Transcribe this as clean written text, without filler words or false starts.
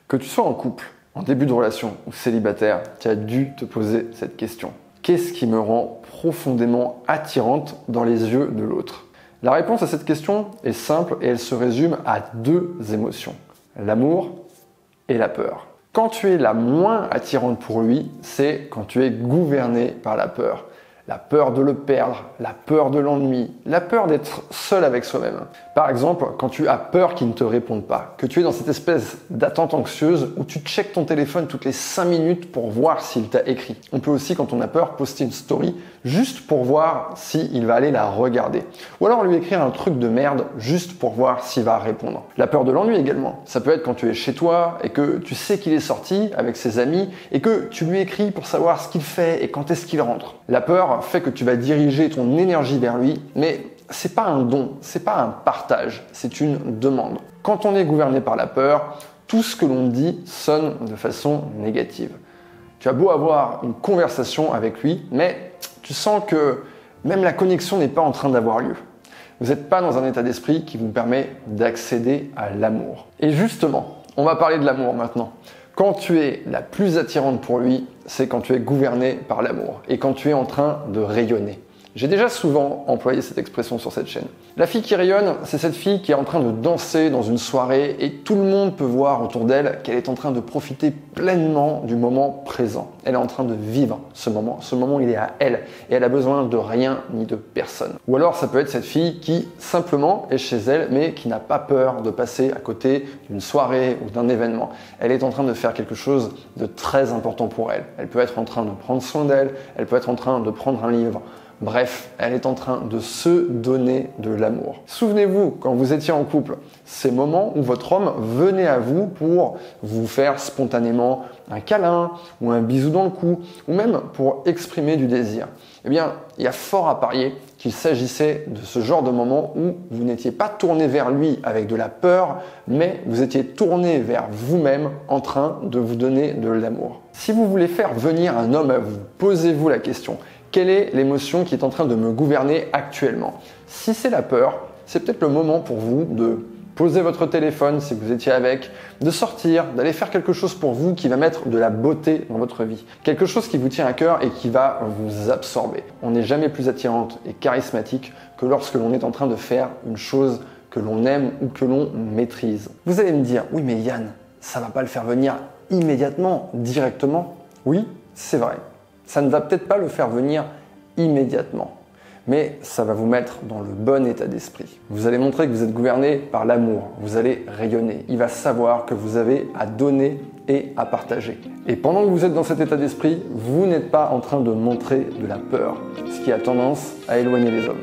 Que tu sois en couple, en début de relation ou célibataire, tu as dû te poser cette question. Qu'est-ce qui me rend profondément attirante dans les yeux de l'autre? La réponse à cette question est simple et elle se résume à deux émotions, l'amour et la peur. Quand tu es la moins attirante pour lui, c'est quand tu es gouverné par la peur. La peur de le perdre, la peur de l'ennui, la peur d'être seul avec soi-même. Par exemple, quand tu as peur qu'il ne te réponde pas, que tu es dans cette espèce d'attente anxieuse où tu checkes ton téléphone toutes les 5 minutes pour voir s'il t'a écrit. On peut aussi, quand on a peur, poster une story juste pour voir s'il va aller la regarder. Ou alors lui écrire un truc de merde juste pour voir s'il va répondre. La peur de l'ennui également. Ça peut être quand tu es chez toi et que tu sais qu'il est sorti avec ses amis et que tu lui écris pour savoir ce qu'il fait et quand est-ce qu'il rentre. La peur fait que tu vas diriger ton énergie vers lui, mais c'est pas un don, c'est pas un partage, c'est une demande. Quand on est gouverné par la peur, tout ce que l'on dit sonne de façon négative. Tu as beau avoir une conversation avec lui, mais tu sens que même la connexion n'est pas en train d'avoir lieu. Vous n'êtes pas dans un état d'esprit qui vous permet d'accéder à l'amour. Et justement, on va parler de l'amour maintenant. Quand tu es la plus attirante pour lui, c'est quand tu es gouverné par l'amour et quand tu es en train de rayonner. J'ai déjà souvent employé cette expression sur cette chaîne. La fille qui rayonne, c'est cette fille qui est en train de danser dans une soirée et tout le monde peut voir autour d'elle qu'elle est en train de profiter pleinement du moment présent. Elle est en train de vivre ce moment il est à elle et elle a besoin de rien ni de personne. Ou alors ça peut être cette fille qui simplement est chez elle mais qui n'a pas peur de passer à côté d'une soirée ou d'un événement. Elle est en train de faire quelque chose de très important pour elle. Elle peut être en train de prendre soin d'elle, elle peut être en train de prendre un livre. Bref, elle est en train de se donner de l'amour. Souvenez-vous, quand vous étiez en couple, ces moments où votre homme venait à vous pour vous faire spontanément un câlin ou un bisou dans le cou, ou même pour exprimer du désir. Eh bien, il y a fort à parier qu'il s'agissait de ce genre de moment où vous n'étiez pas tourné vers lui avec de la peur, mais vous étiez tourné vers vous-même en train de vous donner de l'amour. Si vous voulez faire venir un homme à vous, posez-vous la question. Quelle est l'émotion qui est en train de me gouverner actuellement? Si c'est la peur, c'est peut-être le moment pour vous de poser votre téléphone si vous étiez avec, de sortir, d'aller faire quelque chose pour vous qui va mettre de la beauté dans votre vie. Quelque chose qui vous tient à cœur et qui va vous absorber. On n'est jamais plus attirante et charismatique que lorsque l'on est en train de faire une chose que l'on aime ou que l'on maîtrise. Vous allez me dire, oui mais Yann, ça va pas le faire venir immédiatement, directement? Oui, c'est vrai. Ça ne va peut-être pas le faire venir immédiatement, mais ça va vous mettre dans le bon état d'esprit. Vous allez montrer que vous êtes gouverné par l'amour, vous allez rayonner. Il va savoir que vous avez à donner et à partager. Et pendant que vous êtes dans cet état d'esprit, vous n'êtes pas en train de montrer de la peur, ce qui a tendance à éloigner les hommes.